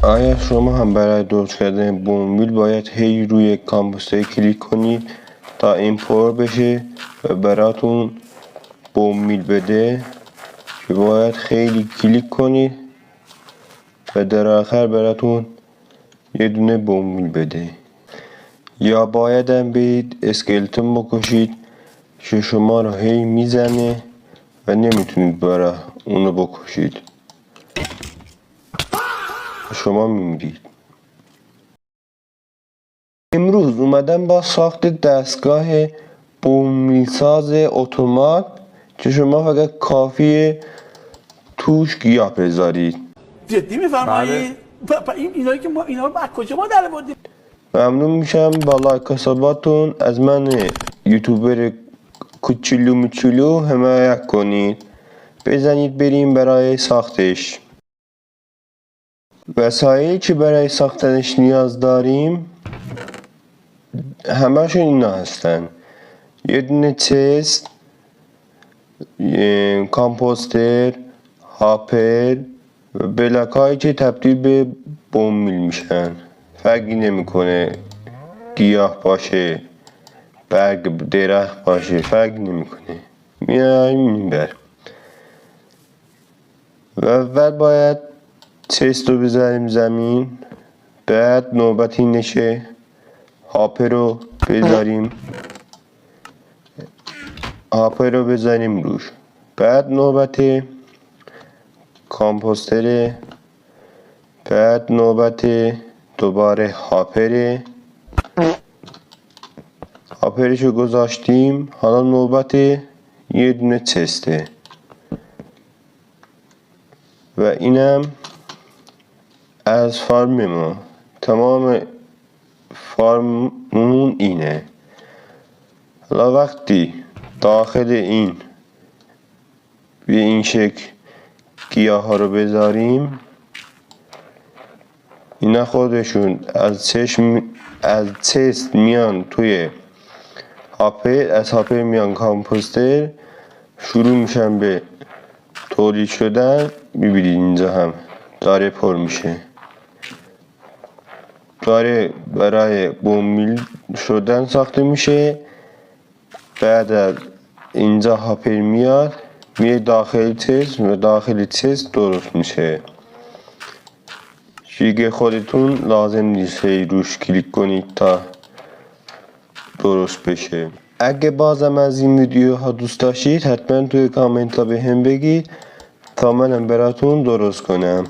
آیا شما هم برای درست کردن بومویل باید هی روی کامپوستر کلیک کنید تا این پر بشه و براتون بومویل بده، که باید خیلی کلیک کنید و در آخر براتون یه دونه بومویل بده. یا باید هم برید اسکلتون بکشید که شما رو هی میزنه و نمیتونید برای اونو بکشید، شما میمیرید. امروز اومدم با ساخت دستگاه بومویل ساز اتومات که شما فقط کافیه توش گیاه بذارید. جدی میفرمایید؟ اینایی که ما اینا رو از کجا ما در آوردیم؟ ممنون میشم با لایک حساباتون از من یوتیوبر کوچولو حمایت کنید. بزنید بریم برای ساختش. وسایلی که برای ساختنش نیاز داریم همشون اینا هستن: یه دونه چست، کامپوستر، هاپر و بلاک هایی که تبدیل به بومویل میشن. فرقی نمیکنه گیاه باشه، برگ درخت باشه، فرقی نمیکنه، میایم میبر. و اول باید چست رو بذاریم زمین، بعد نوبت اینشه هاپر رو بذاریم، هاپر رو بذاریم روش، بعد نوبت کامپوستره، بعد نوبت دوباره هاپره. هاپرشو گذاشتیم، حالا نوبت یه دونه چسته و اینم از فارم ما. تمام فارممون اینه. حالا وقتی داخل این به این شکل گیاه ها رو بذاریم، اینا خودشون از چست میان توی هاپر، از هاپر میان کامپوستر، شروع میشن به تولید شدن. میبینید اینجا هم داره پر میشه، داره برای بومویل شدن ساخته میشه. بعد از اینجا هاپر میاد میره داخل چست و داخل چست درست میشه. دیگه خودتون لازم نیست روش کلیک کنید تا درست بشه. اگه بازم از این ویدیوها دوست داشتید حتما توی کامنت ها به هم بگید تا منم براتون درست کنم.